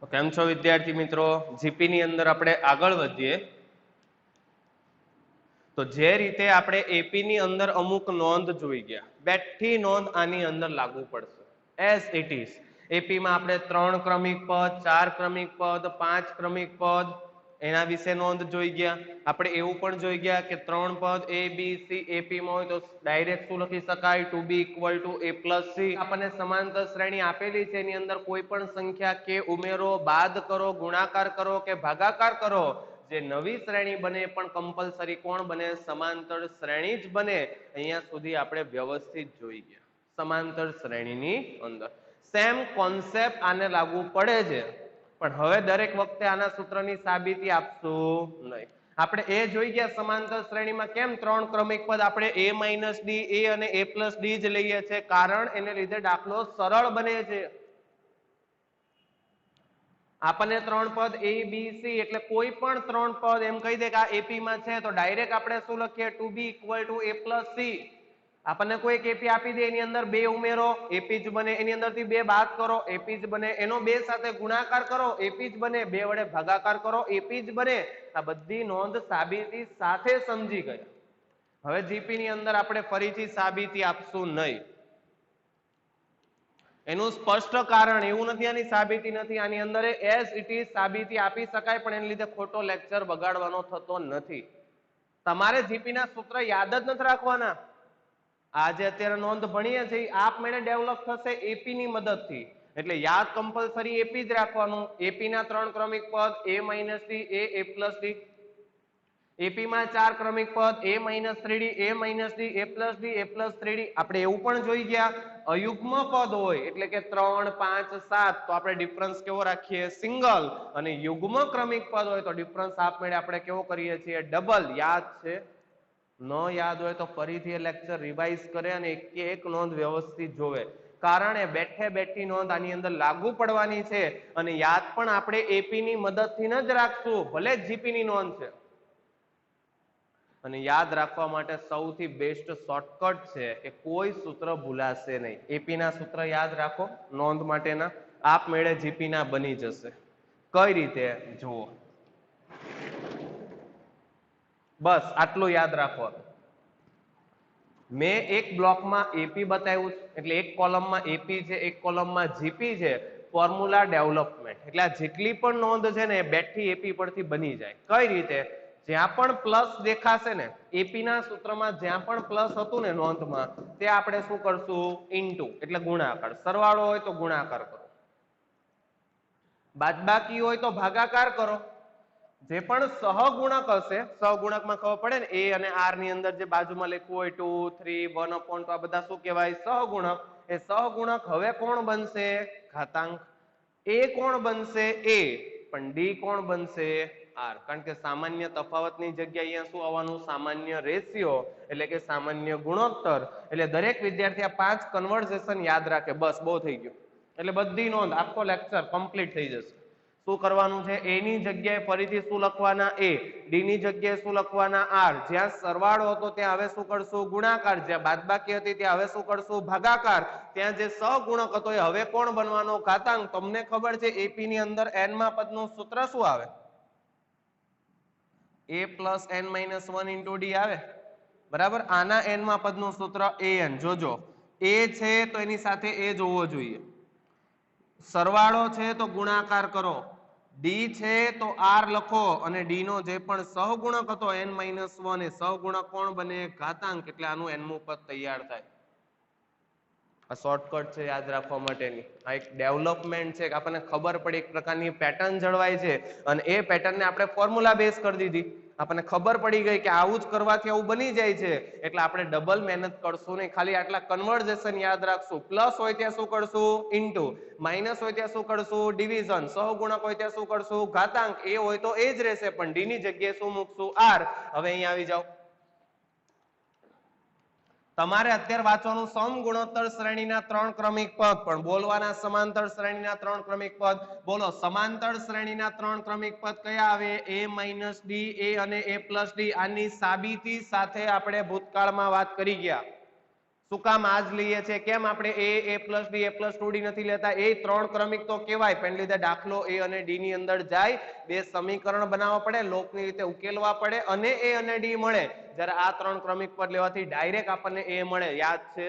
તો કેમ છો વિદ્યાર્થી મિત્રો? જીપી ની અંદર આપણે આગળ વધીએ તો જે રીતે આપણે એપી ની અંદર અમુક નોંધ જોઈ ગયા, બેઠી નોંધ આની અંદર લાગુ પડશે એઝ ઇટ ઇઝ. એપી માં આપણે 3 ક્રમિક પદ, 4 ક્રમિક પદ, 5 ક્રમિક પદ એના વિશે નોંધ જોઈ ગયા. આપણે એવું પણ જોઈ ગયા કે 3 પદ એ બી સી એપી માં હોય તો ડાયરેક્ટ શું લખી શકાય? 2b = a + c. આપણને સમાંતર શ્રેણી આપેલી છે, એની અંદર કોઈ પણ સંખ્યા કે ઉમેરો, બાદ કરો, ગુણાકાર કરો કે ભાગાકાર કરો, જે નવી શ્રેણી બને પણ કમ્પલસરી કોણ બને? સમાંતર શ્રેણી જ બને. અહીંયા સુધી આપણે વ્યવસ્થિત જોઈ ગયા સમાંતર શ્રેણીની અંદર. સેમ કોન્સેપ્ટ આને લાગુ પડે છે, પણ હવે દરેક વખતે આના સૂત્રની સાબિતી આપશું નહીં. આપણે એ જોઈ ગયા સમાંતર શ્રેણીમાં કેમ 3 ક્રમિક પદ આપણે a - d, a અને a + d જ લઈએ છે, કારણ એને લીધે દાખલો સરળ બને છે. આપણને 3 પદ a b c એટલે કોઈ પણ 3 પદ એમ કહી દે કે આ એપી માં છે તો ડાયરેક્ટ આપણે શું લખીએ? 2b = a + c. આપણને કોઈ એક એપી આપી દે, એની અંદર 2 ઉમેરો, એપી જ બને. એની અંદરથી 2 બાદ કરો, એપી જ બને. એનો 2 સાથે ગુણાકાર કરો, એપી જ બને. 2 વડે ભાગાકાર કરો, એપી જ બને. આ બધી નોંધ સાબિતી સાથે સમજી ગયા. હવે જીપી ની અંદર આપણે ફરીથી સાબિતી આપશું નહીં. એનું સ્પષ્ટ કારણ એવું નથી, આની સાબિતી નથી, આની અંદર એઝ ઇટ ઇઝ સાબિતી આપી શકાય, પણ એને લીધે ખોટો લેક્ચર બગાડવાનો થતો નથી. તમારે જીપી ના સૂત્ર યાદ જ નથી રાખવાના. આજે અત્યારે નોંધ ભણીએ છીએ આપમેળે ડેવલપ થશે એપી ની મદદથી. એટલે યાદ કમ્પલસરી એપી જ રાખવાનું. એપી ના 3 ક્રમિક પદ a - d, a + d. AP માં 4 ક્રમિક પદ a - 3d, a - d, a + d, a + 3d. આપણે એવું પણ જોઈ ગયા અયુગ્મ પદ હોય એટલે કે 3, 5, 7 તો આપણે ડિફરન્સ કેવો રાખીએ? સિંગલ. અને યુગ્મ ક્રમિક પદ હોય તો ડિફરન્સ આપમેળે આપણે કેવો કરીએ છીએ? ડબલ. યાદ છે? ન યાદ હોય તો ફરીથી એ લેક્ચર રિવાઇઝ કરે અને એક નોંધ વ્યવસ્થિત જોવે. કારણ એ બેઠે બેઠી નોંધ આની અંદર લાગુ પડવાની છે, અને યાદ પણ આપણે એપી ની મદદથી જ રાખશું, ભલે જીપી ની નોંધ છે. અને યાદ રાખવા માટે સૌથી બેસ્ટ શોર્ટકટ છે કે કોઈ સૂત્ર ભૂલાશે નહીં. એપી ના સૂત્ર યાદ રાખો નોંધ માટેના, આપમેળે જીપી ના બની જશે. કઈ રીતે? જુઓ, બસ આટલું યાદ રાખો. મેં એક બ્લોકમાં એપી બતાવ્યું એટલે એક કોલમમાં એપી છે, એક કોલમમાં જીપી છે. ફોર્મ્યુલા ડેવલપમેન્ટ એટલે આ જેટલી પણ નોંધ છે ને એ બેઠી એપી પરથી બની જાય. કઈ રીતે? જ્યાં પણ પ્લસ દેખાશે ને એપી ના સૂત્રમાં, જ્યાં પણ પ્લસ હતું ને નોંધમાં, તે આપણે શું કરશું? ઇન્ટુ એટલે ગુણાકાર. સરવાળો હોય તો ગુણાકાર કરો, બાદબાકી હોય તો ભાગાકાર કરો. જે પણ સહગુણક હશે, સહગુણકમાં ખબર પડે ને, a અને r ની અંદર જે બાજુમાં લખ્યું હોય 2, 3, 1/2 આ બધા શું કહેવાય? સહગુણક. એ સહગુણક હવે કોણ બનશે? ઘાતાંક. a કોણ બનશે? a. પણ d કોણ બનશે? r. કારણ કે સામાન્ય તફાવતની જગ્યાએ અહીંયા શું આવવાનું? સામાન્ય રેશિયો એટલે કે સામાન્ય ગુણોત્તર. એટલે દરેક વિદ્યાર્થી આ 5 કન્વર્ઝેશન યાદ રાખે. બસ બહુ થઈ ગયું. એટલે બધી નોંધ આખો લેક્ચર કમ્પ્લીટ થઈ જશે. શું કરવાનું છે? a ની જગ્યાએ ફરીથી શું લખવાના? a. d ની જગ્યાએ શું લખવાના? r. જ્યાં સરવાળો હતો ત્યાં હવે શું કરશું? ગુણાકાર. જ્યાં બાદબાકી હતી ત્યાં હવે શું કરશું? ભાગાકાર. ત્યાં જે સહગુણક હતો એ હવે કોણ બનવાનો? ઘાતાંક. તમને ખબર છે એપી ની અંદર n માં પદનું સૂત્ર શું આવે? a + n - 1 * d આવે, બરાબર. આના n માં પદનું સૂત્ર an. જોજો, a છે તો એની સાથે a જોવો જોઈએ. સરવાળો છે તો ગુણાકાર કરો. ડી છે તો આર લખો, અને ડી નો જે પણ સહગુણક હતો n - 1 એ સહગુણક કોણ બને? ઘાતાંક. એટલે આનું nમું પદ તૈયાર થાય. આ શોર્ટકટ છે યાદ રાખવા માટેની. આ એક ડેવલપમેન્ટ છે કે આપણને ખબર પડી, એક પ્રકારની પેટર્ન જળવાય છે, અને એ પેટર્નને આપણે ફોર્મ્યુલા બેઝ કરી દીધી. આપણને ખબર પડી ગઈ કે આવું જ કરવાથી આવું બની જાય છે, એટલે આપણે ડબલ મહેનત કરશું નહીં. ખાલી આટલા કન્વર્ઝેશન યાદ રાખશું. પ્લસ હોય ત્યાં શું કરશું? ઇન્ટુ. માઇનસ હોય ત્યાં શું કરશું? ડિવિઝન. સહગુણક હોય ત્યાં શું કરશું? ઘાતાંક. એ હોય તો એ જ રહેશે, પણ ડી ની જગ્યાએ શું મૂકશું? આર. હવે અહીંયા આવી જાઓ. તમારે અત્યારે વાંચવાનું સમગુણોત્તર શ્રેણીના 3 ક્રમિક પદ, પણ બોલવાના સમાંતર શ્રેણીના 3 ક્રમિક પદ. બોલો, સમાંતર શ્રેણીના 3 ક્રમિક પદ કયા આવે? a - d, a અને a + d. આની સાબિતી સાથે આપણે ભૂતકાળમાં વાત કરી ગયા. શું કામ આ જ લઈએ છે? કેમ આપણે a plus D a plus 2d નથી લેતા? એ ત્રણ ક્રમિક તો કહેવાય પણ લીધે દાખલો a અને d ની અંદર જાય, બે સમીકરણ બનાવવા પડે, લોકની રીતે ઉકેલવા પડે અને a અને d મળે. જ્યારે આ ત્રણ ક્રમિક પદ લેવાથી ડાયરેક્ટ આપણને a મળે. યાદ છે?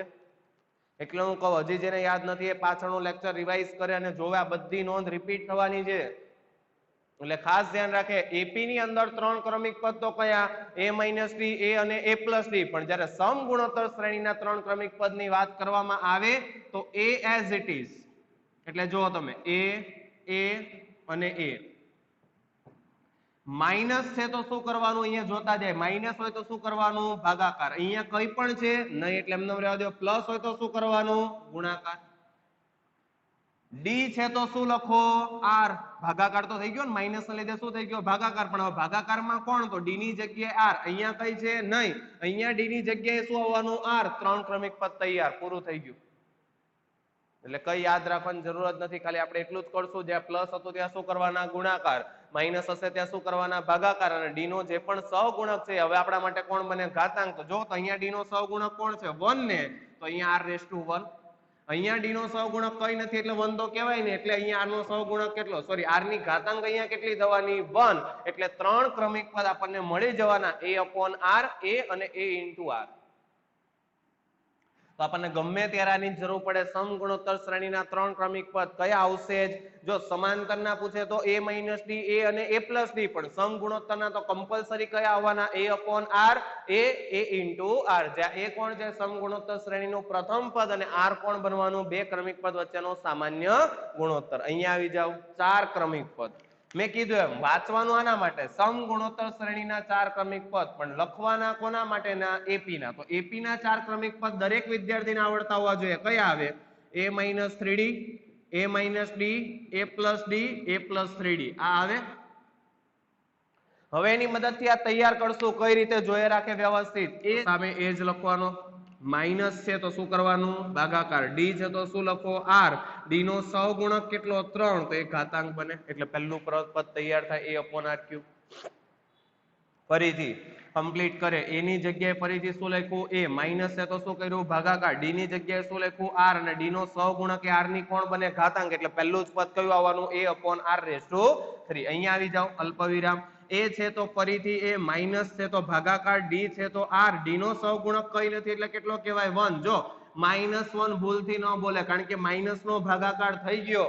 એટલે હું કહું હજી જેને યાદ નથી એ પાછળનો લેક્ચર રિવાઇઝ કરે અને જોવે. આ બધી નોંધ રિપીટ થવાની છે એટલે ખાસ ધ્યાન રાખે. એપી ની અંદર ત્રણ ક્રમિક પદ તો કયા? a માઇનસ ડી, a અને a પ્લસ ડી. પણ જ્યારે સમગુણોત્તર શ્રેણીના ત્રણ ક્રમિક પદની વાત કરવામાં આવે તો a એઝ ઇટ ઇઝ. એટલે જુઓ તમે a અને a. માઇનસ છે તો શું કરવાનું? અહીંયા જોતા જાય. માઇનસ હોય તો શું કરવાનું? ભાગાકાર. અહીંયા કઈ પણ છે નહીં એટલે એમને રહેવા દો. પ્લસ હોય તો શું કરવાનું? ગુણાકાર. ડી છે તો શું લખો? આર. ભાગાકાર તો થઈ ગયો ને, માઇનસ ના લીધે શું થઈ ગયો? ભાગાકાર. પણ હવે ભાગાકારમાં કોણ? તો ડી ની જગ્યાએ આર. અહીંયા કઈ છે? નહીં. અહીંયા ડી ની જગ્યાએ શું આવવાનું? આર. ત્રણ ક્રમિક પદ તૈયાર, પૂરું થઈ ગયું. એટલે કઈ યાદ રાખવાની જરૂર જ નથી, ખાલી આપણે એટલું જ કરશું જ્યાં પ્લસ હતું ત્યાં શું કરવાના? ગુણાકાર. માઇનસ હશે ત્યાં શું કરવાના? ભાગાકાર. અને ડી નો જે પણ સહગુણક છે હવે આપણા માટે કોણ બને? ઘાતાંક. તો જો તો અહીંયા ડી નો સહગુણક કોણ છે? 1 ને, તો અહીંયા આર રેઝ ટુ 1. અહીંયા ડી નો સહગુણક કઈ નથી એટલે 1 તો કહેવાય ને, એટલે અહીંયા આર નો સહગુણક કેટલો? સોરી, આર ની ઘાતાંક અહીંયા કેટલી થવાની? 1. એટલે ત્રણ ક્રમિક પદ આપણને મળી જવાના a upon r, a અને a into r. તો આપણને ગમે ત્યારે આની જરૂર પડે. સમગુણોત્તર શ્રેણીના ત્રણ ક્રમિક પદ કયા આવશે? જો સમાંતરના પૂછે તો a માઇનસ ડી, a અને a પ્લસ ડી. પણ સમગુણોત્તરના તો કમ્પલસરી કયા આવવાના? a upon r, a into r. જ્યાં a કોણ છે? સમગુણોત્તર શ્રેણીનું પ્રથમ પદ અને r કોણ બનવાનું? બે ક્રમિક પદ વચ્ચેનો સામાન્ય ગુણોત્તર. અહીંયા આવી જાવ. ચાર ક્રમિક પદ મેં કીધું એમ વાંચવાનું આના માટે સમગુણોત્તર શ્રેણીના ચાર ક્રમિક પદ, પણ લખવાના કોના માટેના? એપી ના. તો એપી ના ચાર ક્રમિક પદ દરેક વિદ્યાર્થીને આવડતા હોવા જોઈએ. કયા આવે? a minus 3d, a minus D, a plus D, a plus 3d. આ આવે. હવે એની મદદથી આ તૈયાર કરશું. કઈ રીતે જોઈએ રાખે વ્યવસ્થિત. એ સામે એ જ લખવાનો. માઇનસ છે તો શું કરવાનું? ભાગાકાર. ડી છે તો શું લખો? આર. ડી નો સહગુણક કેટલો? 3. તો એ ઘાતાંક બને એટલે પહેલું પદ તૈયાર થાય a upon r ક્યુબ. ફરીથી કમ્પ્લીટ કરે. એ ની જગ્યાએ ફરીથી શું લખ્યું? a. માઇનસ છે તો શું કર્યું? ભાગાકાર. ડી ની જગ્યાએ શું લખ્યું? આર. અને ડી નો સહગુણક એ આર ની કોણ બને? ઘાતાંક. એટલે પહેલું જ પદ કયું આવવાનું? a upon r raised to 3. અહીંયા આવી જાવ. અલ્પવિરામ. a છે તો ફરીથી a, માઇનસ છે તો ભાગાકાર, ડી છે તો આર. ડી નો સહગુણક કઈ નથી એટલે કેટલો કહેવાય? 1. જો -1 ભૂલથી ન બોલે કારણ કે માઇનસ નો ભાગાકાર થઈ ગયો.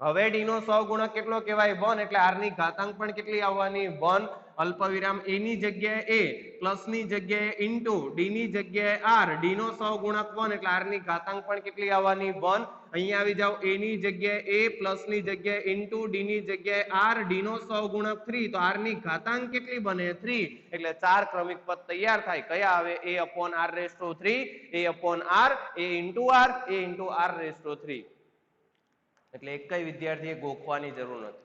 હવે ડી નો સહગુણક કેટલો કહેવાય? 1. એટલે આર ની ઘાતાંક પણ કેટલી આવવાની? 1. અલ્પવિરામ. એ ની જગ્યાએ a, પ્લસ ની જગ્યાએ ઇન્ટુ, ડી ની જગ્યાએ આર. ડી નો સહગુણક 1 એટલે આર ની ઘાતાંક પણ કેટલી આવવાની? 1. અહીંયા આવી જાવ. a ની જગ્યાએ a, પ્લસ ની જગ્યાએ ઇન્ટુ, ડી ની જગ્યાએ આર. ડી નો સહગુણક 3. તો આર ની ઘાતાંક કેટલી બને? 3. એટલે ચાર ક્રમિક પદ તૈયાર થાય. કયા આવે? a upon r raised to 3, a upon r, a into r, a into r raised to 3. એટલે એક કઈ વિદ્યાર્થીએ ગોખવાની જરૂર નથી.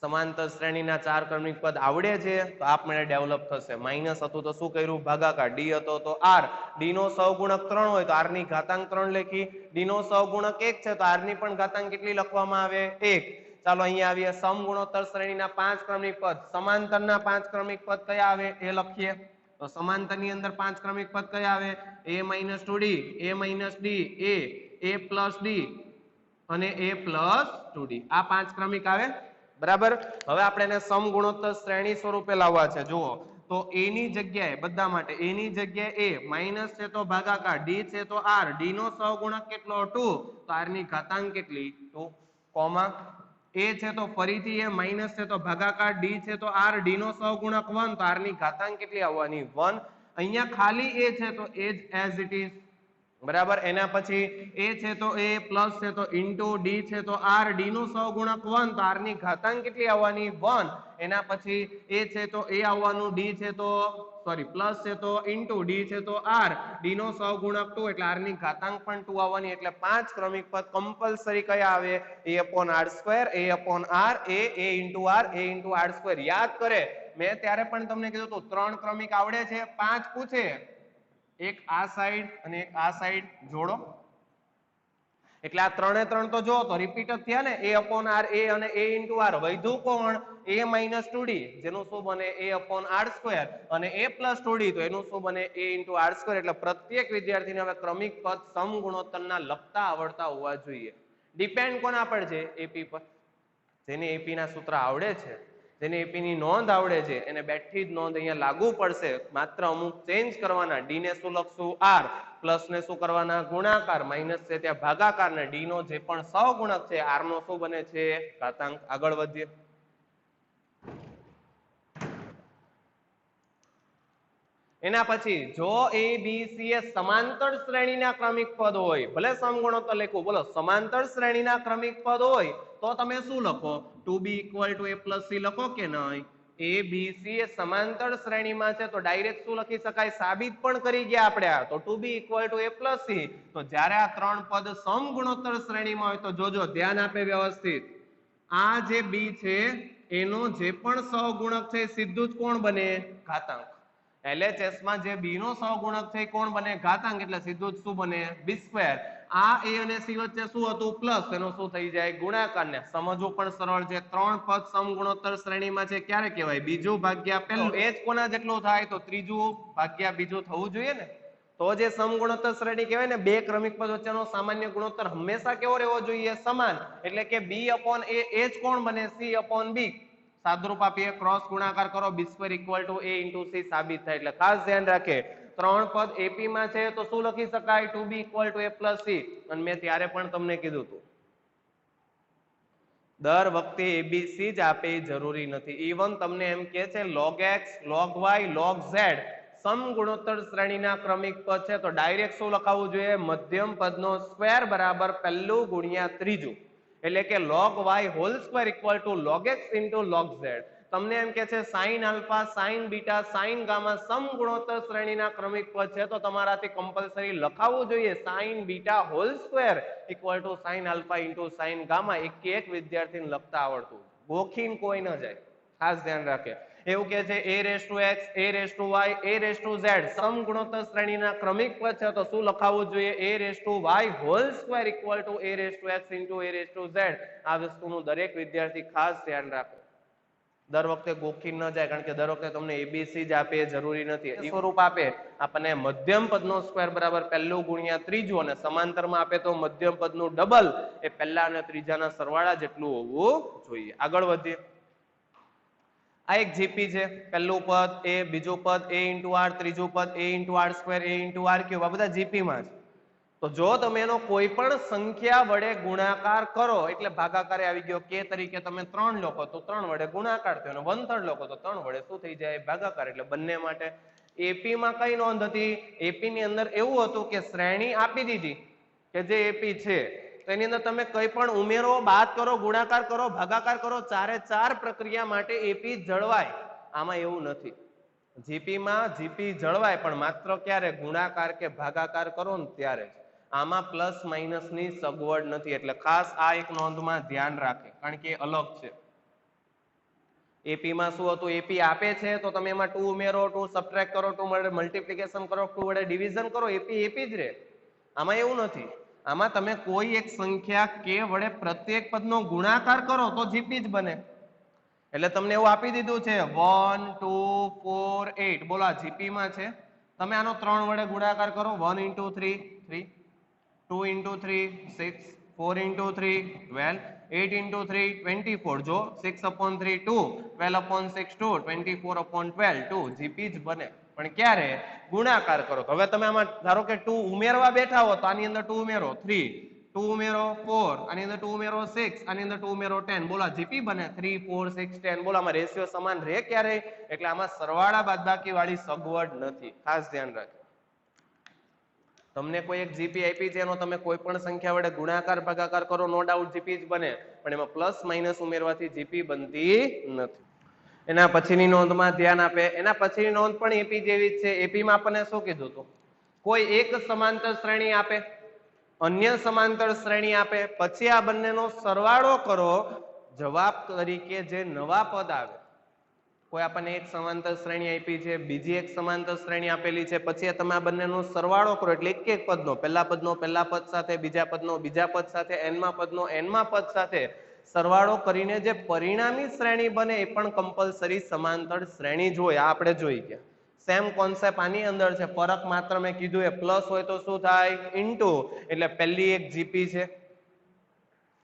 સમાંતર શ્રેણીના ચાર ક્રમિક પદ આવડે છે તો આપમેળે ડેવલપ થશે. માઇનસ હતું તો શું કર્યું? ભાગાકાર. ડી હતો તો આર. ડી નો સહગુણક 3 હોય તો આર ની ઘાતાંક 3 લખી. ડી નો સહગુણક 1 છે તો આર ની પણ ઘાતાંક કેટલી લખવામાં આવે? 1. ચાલો અહીંયા આવીએ. સમગુણોત્તર શ્રેણીના 5 ક્રમિક પદ. સમાંતરના 5 ક્રમિક પદ કયા આવે એ લખીએ. તો સમાંતર ની અંદર 5 ક્રમિક પદ કયા આવે? a minus 2d, a minus D, a plus D અને a પ્લસ 2d. આ 5 ક્રમિક આવે. બરાબર. હવે આપણે એને સમગુણોત્તર શ્રેણી સ્વરૂપે લાવવા છે. જુઓ તો a ની જગ્યાએ બધા માટે a ની જગ્યાએ a, માઇનસ છે તો ભાગાકાર, ડી છે તો આર. ડી નો સહગુણક કેટલો? 2. તો આર ની ઘાતાંક કેટલી? 2. કોમા. a છે તો ફરીથી a, માઇનસ છે તો ભાગાકાર, ડી છે તો આર. ડી નો સહગુણક 1. તો આર ની ઘાતાંક કેટલી આવવાની? 1. અહીંયા ખાલી a છે તો a એઝ ઇટ ઇઝ. બરાબર. એના પછી a છે તો a, પ્લસ છે તો ઇન્ટુ, ડી છે તો આર. ડી નો સહગુણક 1. તો આર ની ઘાતાંક કેટલી આવવાની? 1. એના પછી a છે તો a આવવાનું, ડી છે તો સોરી પ્લસ છે તો ઇન્ટુ, ડી છે તો આર. ડી નો સહગુણક 2 એટલે આર ની ઘાતાંક પણ 2 આવવાની. એટલે 5 ક્રમિક પદ કમ્પલસરી કયા આવે? a upon r square, a upon r, a into r, a into r square. યાદ કરે મેં ત્યારે પણ તમને કીધું હતું 3 ક્રમિક આવડે છે, 5 પૂછે. એક આ સાઈડ અને એક આ સાઈડ જોડો. એટલે આ ત્રણે ત્રણ તો જો તો રિપીટ જ થયા ને, a upon r a અને a into r. વધ્યું કોણ? a minus 2d, જેનું શું બને? a upon r square. અને a plus 2d, તો એનું શું બને? a into r square. એટલે પ્રત્યેક વિદ્યાર્થીને હવે ક્રમિક પદ સમગુણોત્તરના લખતા આવડતા હોવા જોઈએ. ડિપેન્ડ કોના પર છે? એપી પર. જેને એપી ના સૂત્ર આવડે છે, જેને એપી ની નોંધ આવડે છે, એને બેઠી જ નોંધ અહીંયા લાગુ પડશે. માત્ર અમુક ચેન્જ કરવાના. ડી ને શું લખશું? r. પ્લસ ને શું કરવાના? ગુણાકાર. માઇનસ છે ત્યાં ભાગાકાર. ને ડી નો જે પણ સહગુણક છે, r નો શું બને છે? ઘાતાંક. આગળ વધીએ. એના પછી જો a b c એ સમાંતર શ્રેણીના ક્રમિક પદ હોય, ભલે સમગુણોત્તર લખું, બોલો સમાંતર શ્રેણીના ક્રમિક પદ હોય તો તમે શું લખો? 2b equal to a plus c લખો કે નહીં? a b c એ સમાંતર શ્રેણીમાં છે તો ડાયરેક્ટ શું લખી શકાય? સાબિત પણ કરી ગયા આપણે આ. તો 2b equal to a plus c. તો જ્યારે આ ત્રણ પદ સમગુણોત્તર શ્રેણીમાં હોય તો જોજો, ધ્યાન આપે વ્યવસ્થિત. આ જે b છે એનો જે પણ સહગુણક છે સીધું જ કોણ બને? ઘાતાંક. LHS માં જે b નો સહગુણક છે કોણ બને? ઘાતાંક. એટલે સીધું જ શું બને? b square. આ a અને c વચ્ચે શું હતું? પ્લસ. એનો શું થઈ જાય? ગુણાકાર. ને સમજવું પણ સરળ છે. ત્રણ પદ સમગુણોત્તર શ્રેણીમાં છે, ક્યારે કહેવાય? બીજું ભાગ્યા પહેલું. એ જ કોના જેટલું થાય? તો ત્રીજું ભાગ્યા બીજું થવું જોઈએ ને, તો જે સમગુણોત્તર શ્રેણી કહેવાય ને. બે ક્રમિક પદ વચ્ચેનો સામાન્ય ગુણોત્તર હંમેશા કેવો રહેવો જોઈએ? સમાન. એટલે કે b upon a એ જ કોણ બને? c upon b. સાદરૂપ આપીએ, ક્રોસ ગુણાકાર કરો, b square equal two a into c સાબિત થાય. એટલે ખાસ ધ્યાન રાખે, ત્રણ પદ એપી માં છે તો શું લખી શકાય? 2b equal to a plus c. અને મેં ત્યારે પણ તમને કીધું હતું, દર વખતે એબીસી જ આપે જરૂરી નથી. ઇવન તમને એમ કે છે log x, log y, log z સમગુણોત્તર શ્રેણીના ક્રમિક પદ છે તો ડાયરેક્ટ શું લખાવવું જોઈએ? મધ્યમ પદનો સ્ક્વેર બરાબર પહેલું ગુણ્યા ત્રીજું. એટલે કે log y whole square equal to log x into log z. તમને એમ કે છે sin alpha, sin beta, sin gamma સમગુણોત્તર શ્રેણીના ક્રમિક પદ છે તો તમારાથી કમ્પલસરી લખાવવું જોઈએ sin beta hall square equal two sin alpha into sin gamma. એક વિદ્યાર્થીને લખતા આવડતું, ગોખીને કોઈ ન જાય. ખાસ ધ્યાન રાખે. એવું કે છે a raise to x, a raise to y, a raise to z સમગુણોત્તર શ્રેણીના ક્રમિક પદ છે તો શું લખાવવું જોઈએ? a raise to y whole square equal two a raise to x into a raise to z. આ વસ્તુનું દરેક વિદ્યાર્થી ખાસ ધ્યાન રાખે. દર વખતે ગોખી ન જાય, કારણ કે દર વખતે તમને એબીસી જ આપે એ જરૂરી નથી. સ્વરૂપ આપે આપણને મધ્યમ પદનો સ્ક્વેર બરાબર પહેલું ગુણ્યા ત્રીજું, અને સમાંતરમાં આપે તો મધ્યમ પદનું ડબલ એ પહેલા અને ત્રીજાના સરવાળા જેટલું હોવું જોઈએ. આગળ વધીએ. આ એક જીપી છે. પહેલું પદ એ, બીજું પદ a ઇન્ટુ r, ત્રીજું પદ a into r square, a into r cube. આ બધા જીપીમાં છે. તો જો તમે એનો કોઈ પણ સંખ્યા વડે ગુણાકાર કરો એટલે ભાગાકારે આવી ગયો. કે તરીકે તમે 3 લખો તો 3 વડે ગુણાકાર થયો, અને 1/3 લખો તો 3 વડે શું થઈ જાય? ભાગાકાર. એટલે બંને માટે. એપી માં કઈ નોંધ હતી? એપી ની અંદર એવું હતું કે શ્રેણી આપી દીધી કે જે એપી છે તો એની અંદર તમે કઈ પણ ઉમેરો, બાદ કરો, ગુણાકાર કરો, ભાગાકાર કરો, ચારે ચાર પ્રક્રિયા માટે એપી જળવાય. આમાં એવું નથી. જીપી માં જીપી જળવાય, પણ માત્ર ક્યારે? ગુણાકાર કે ભાગાકાર કરો ને ત્યારે. આમાં પ્લસ માઇનસ ની સગવડ નથી. એટલે ખાસ આ એક નોંધમાં ધ્યાન રાખે, કારણ કે અલગ છે. એપી માં શું હતું? એપી આપે છે તો તમે એમાં 2 ઉમેરો, 2 સબટ્રેક્ટ કરો, 2 વડે મલ્ટીપ્લિકેશન કરો, 2 વડે ડિવિઝન કરો, એપી એપી જ રહે. આમાં એવું નથી. આમાં તમે કોઈ એક સંખ્યા કે વડે પ્રત્યેક પદનો ગુણાકાર કરો તો જીપી જ બને. એટલે તમને એવું આપી દીધું છે 1 2 4 8. બોલો આ જીપી માં છે. તમે આનો 3 વડે ગુણાકાર કરો. 1 into 3 3, 2 into 3 6, 4 into 3 12, 8 into 3 24. જો 6 upon 3 2, 12 upon 6 2, 24 upon 12 2. જીપી જ બને. પણ ક્યારે? ગુણાકાર કરો. હવે તમે આમાં ધારો કે 2 ઉમેરવા બેઠા હો તો આની અંદર 2 ઉમેરો 3, 2 ઉમેરો 4, આની અંદર 2 ઉમેરો 6, આની અંદર 2 ઉમેરો 10. બોલો જીપી બને. 3 4 6 10. બોલો આમાં રેશિયો સમાન રહે ક્યારે? એટલે આમાં સરવાળા બાદબાકી વાળી સગવડ નથી. ખાસ ધ્યાન રાખજો. તમને કોઈ એક જીપી આપી છે, એનો તમે કોઈ પણ સંખ્યા વડે ગુણાકાર ભાગાકાર કરો, નો ડાઉટ જીપી જ બને, પણ એમાં પ્લસ માઇનસ ઉમેરવાથી જીપી બનતી નથી. એના પછીની નોંધમાં ધ્યાન આપે. એના પછીની નોંધ પણ એપી જેવી જ છે. એપી માં આપણને શું કીધું હતું? કોઈ એક સમાંતર શ્રેણી આપે, અન્ય સમાંતર શ્રેણી આપે, પછી આ બંનેનો સરવાળો કરો, જવાબ તરીકે જે નવા પદ આવે, કોઈ આપણને એક સમાંતર શ્રેણી આપી છે, બીજી એક સમાંતર શ્રેણી આપેલી છે, પછી તમે આ બંનેનો સરવાળો કરો એટલે એક એક પદનો, પહેલા પદનો પહેલા પદ સાથે, બીજા પદનો બીજા પદ સાથે, એનમાં પદનો એનમાં પદ સાથે સરવાળો કરીને જે પરિણામી શ્રેણી બને એ પણ કમ્પલસરી સમાંતર શ્રેણી જ હોય. આ આપણે જોઈ ગયા. સેમ કોન્સેપ્ટ આની અંદર છે, ફરક માત્ર મેં કીધું એ પ્લસ હોય તો શું થાય? ઇન્ટુ, એટલે પહેલી એક જીપી છે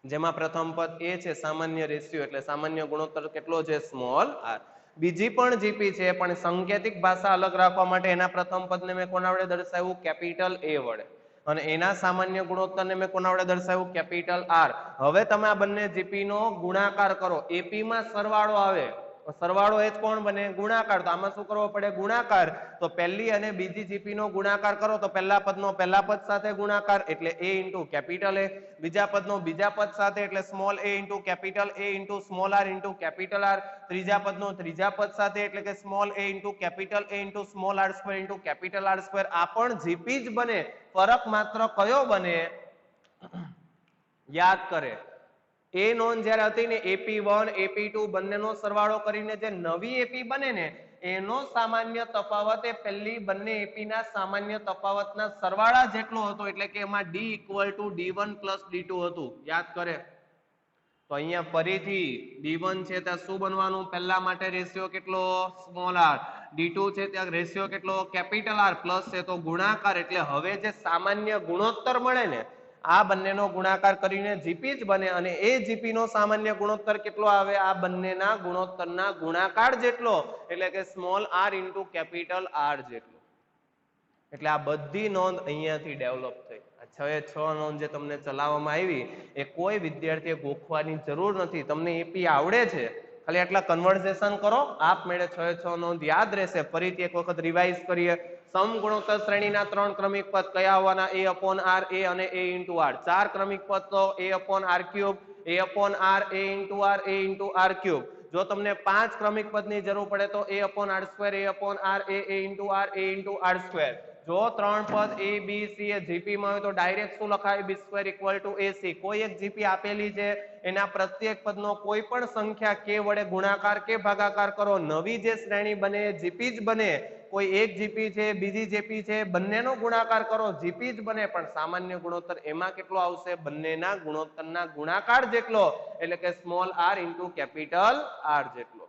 જેમાં પ્રથમ પદ એ છે સામાન્ય રેશિયો એટલે સામાન્ય ગુણોત્તર કેટલો છે? Small R. બીજી પણ જીપી છે પણ સંકેતિક ભાષા અલગ રાખવા માટે એના પ્રથમ પદને મેં કોના વડે દર્શાવ્યું? કેપિટલ એ વડે. અને એના સામાન્ય ગુણોત્તરને મેં કોના વડે દર્શાવ્યું? Capital R. હવે તમે આ બંને જીપી નો ગુણાકાર કરો, એપી માં સરવાળો આવે, સરવાળો એ જ કોણ બને? ગુણાકાર. તો આમાં શું કરવો પડે? ગુણાકાર. તો પહેલી અને બીજી જીપી નો ગુણાકાર કરો તો પહેલા પદનો પહેલા પદ સાથે ગુણાકાર એટલે એ ઇન્ટુ કેપિટલ એ, બીજા પદનો બીજા પદ સાથે એટલે small A into capital A into small R into capital R, ત્રીજા પદનો ત્રીજા પદ સાથે એટલે કે small A into capital A into small R square into capital R square. આ પણ જીપી જ બને, ફરક માત્ર કયો બને? યાદ કરે. એ નોંધ જ્યારે હતી ને AP1 AP2 બંનેનો સરવાળો કરીને જે નવી એપી બને ને એનો સામાન્ય તફાવત એ પહેલી બંને એપી ના સામાન્ય તફાવતના સરવાળા જેટલો હતો એટલે કે એમાં D = D1 + D2 હતું. યાદ કરે. તો અહીંયા ફરીથી D1 છે ત્યાં શું બનવાનું? પહેલા માટે રેશિયો કેટલો? Small R. D2 છે ત્યાં રેશિયો કેટલો? Capital R. પ્લસ છે તો ગુણાકાર એટલે હવે જે સામાન્ય ગુણોત્તર મળે ને આ બંનેનો ગુણાકાર કરીને જીપી જ બને અને એ જીપી નો સામાન્ય ગુણોત્તર કેટલો આવે? આ બંનેના ગુણોત્તરના ગુણાકાર જેટલો એટલે કે small R into capital R જેટલો. એટલે આ બધી નોંધ અહીંયાથી ડેવલપ થઈ. આ 6 નોંધ જે તમને ચલાવવામાં આવી એ કોઈ વિદ્યાર્થીએ ગોખવાની જરૂર નથી. તમને એપી આવડે છે, ખાલી આટલા કન્વર્ઝેશન કરો, આપમેળે 6 નોંધ યાદ રહેશે. ફરીથી એક વખત રિવાઇઝ કરીએ. સમગુણોત્તર શ્રેણીના 3 ક્રમિક પદ કયા આવવાના? A/R, A અને A into R. 4 ક્રમિક પદ તો A/R3, A/R, A into R, A into R3. જો તમને 5 ક્રમિક પદની જરૂર પડે તો A/R2, A/R, A into R, A into R2. જો 3 પદ A B C A GP માં હોય તો ડાયરેક્ટ શું લખાય? B² = AC. કોઈ એક જીપી આપેલી છે એના પ્રત્યેક પદનો કોઈ પણ સંખ્યા k વડે ગુણાકાર કે ભાગાકાર કરો, નવી જે શ્રેણી બને જીપી જ બને. કોઈ એક જીપી છે, બીજી જીપી છે, બંનેનો ગુણાકાર કરો જીપી જ બને, પણ સામાન્ય ગુણોત્તર એમાં કેટલો આવશે? બંનેના ગુણોત્તરના ગુણાકાર જેટલો એટલે કે small r into capital R જેટલો.